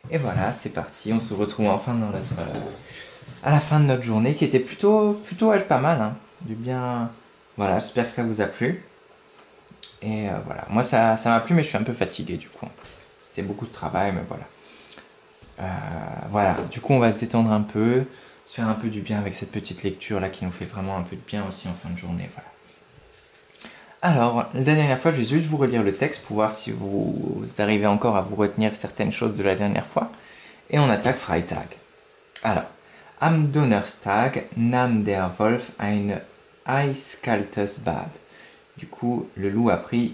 Et voilà, c'est parti, on se retrouve enfin dans à la fin de notre journée qui était plutôt pas mal, hein. Du bien. Voilà, j'espère que ça vous a plu. Et voilà, moi ça m'a plu, mais je suis un peu fatigué du coup. C'était beaucoup de travail, mais voilà. Voilà, du coup on va se détendre un peu, se faire un peu du bien avec cette petite lecture là qui nous fait vraiment un peu de bien aussi en fin de journée. Voilà. Alors, la dernière fois, je vais juste vous relire le texte pour voir si vous arrivez encore à vous retenir certaines choses de la dernière fois. Et on attaque Freitag. Alors, am Donnerstag nahm der Wolf ein eiskaltes Bad. Du coup, le loup a pris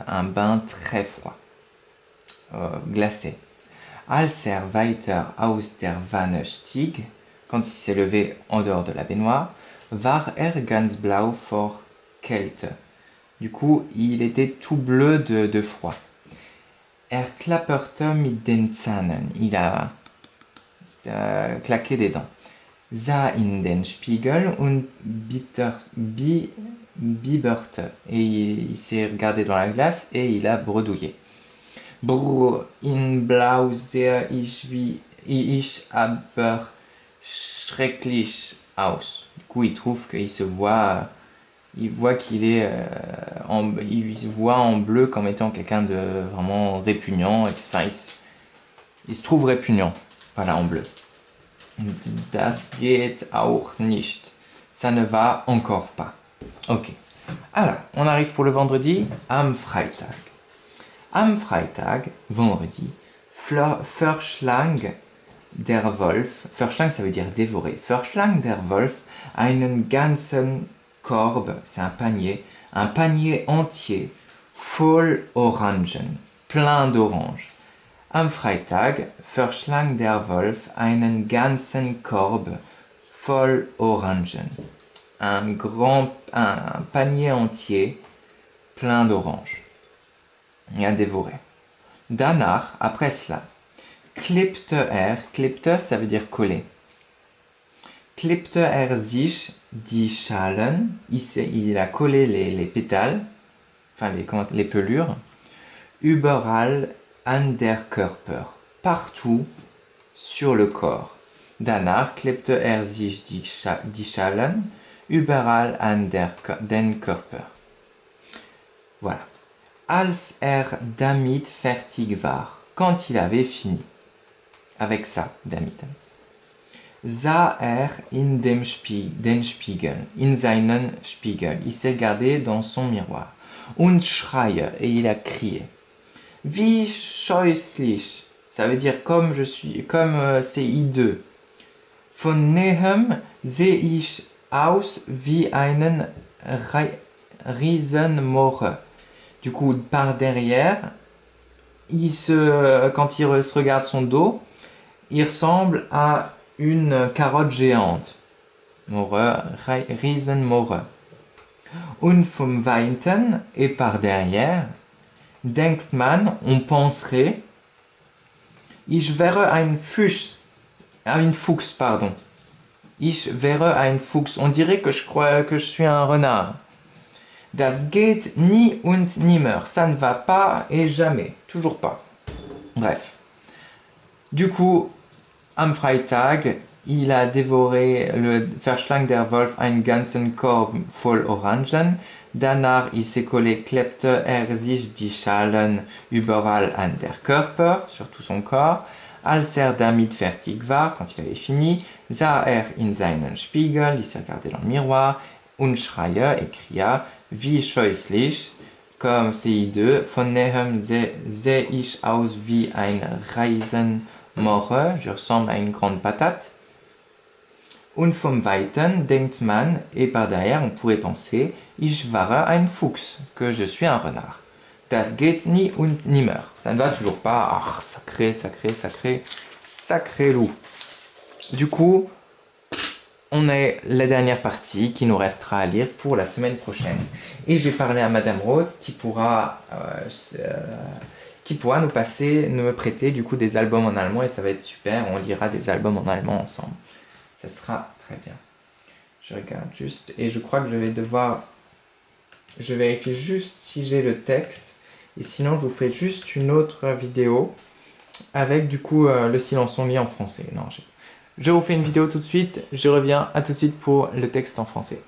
un bain très froid, glacé. Als er weiter aus der Wanne stieg, quand il s'est levé en dehors de la baignoire, war er ganz blau vor Kälte. Du coup, il était tout bleu de froid. Er klapperte mit den Zähnen. Il a claqué des dents. Sah in den Spiegel und bibberte. Et il s'est regardé dans la glace et il a bredouillé. Brr, in blau sehe ich aber schrecklich aus. Du coup, il trouve qu'il se voit, il voit qu'il est, il se voit en bleu comme étant quelqu'un de vraiment répugnant. Enfin, il se trouve répugnant. Voilà, en bleu. Das geht auch nicht. Ça ne va encore pas. Ok. Alors, on arrive pour le vendredi. Am Freitag. Am Freitag, vendredi, verschlang der Wolf, verschlang ça veut dire dévorer, verschlang der Wolf einen ganzen Korb, c'est un panier entier, voll Orangen, plein d'oranges. Am Freitag verschlang der Wolf einen ganzen Korb voll Orangen, un panier entier plein d'oranges. Et à dévorer. Danach, après cela, klebte ça veut dire coller. Klebte sich die Schalen, il a collé les pétales, enfin les pelures, überall an der Körper, partout sur le corps. Danach klebte sich die Schalen überall an den Körper. Voilà. Als er damit fertig war, quand il avait fini. Avec ça, damit. Sah er in den Spiegel, in seinen Spiegel. Il s'est regardé dans son miroir. Und schreie, et il a crié. Wie scheußlich, ça veut dire comme je suis, comme c'est hideux. Von Nehem sehe ich aus wie einen Riesenmoche. Du coup, par derrière, quand il se regarde son dos, il ressemble à une carotte géante. Riesenmohre. Und vom Weiten, et par derrière, denkt man, on penserait, ich wäre ein Fuchs, pardon. Ich wäre ein Fuchs. On dirait que je crois que je suis un renard. Das geht nie und nimmer. Ça ne va pas et jamais. Toujours pas. Bref. Du coup, am Freitag, il a dévoré le Verschlang der Wolf einen ganzen Korb voll Orangen. Danach, il s'est collé, klebte sich die Schalen überall an der Körper, sur tout son corps. Als er damit fertig war, quand il avait fini, sah er in seinen Spiegel, il s'est regardé dans le miroir, und schreie, et cria, wie scheußlich, comme c'est hideux, von Nehem sehe ich aus wie ein Riesenmoche, je ressemble à une grande patate. Und vom Weiten denkt man, et par derrière on pourrait penser, ich wäre ein Fuchs, que je suis un renard. Das geht nie und nimmer. Ça ne va toujours pas. Ah, sacré loup. Du coup, on a la dernière partie qui nous restera à lire pour la semaine prochaine. Et j'ai parlé à Madame Roth qui pourra nous prêter du coup des albums en allemand et ça va être super. On lira des albums en allemand ensemble. Ça sera très bien. Je regarde juste et je crois que je vais devoir... Je vérifie juste si j'ai le texte et sinon je vous fais juste une autre vidéo avec du coup le silence on lit en français. Non, je refais une vidéo tout de suite, je reviens à tout de suite pour le texte en français.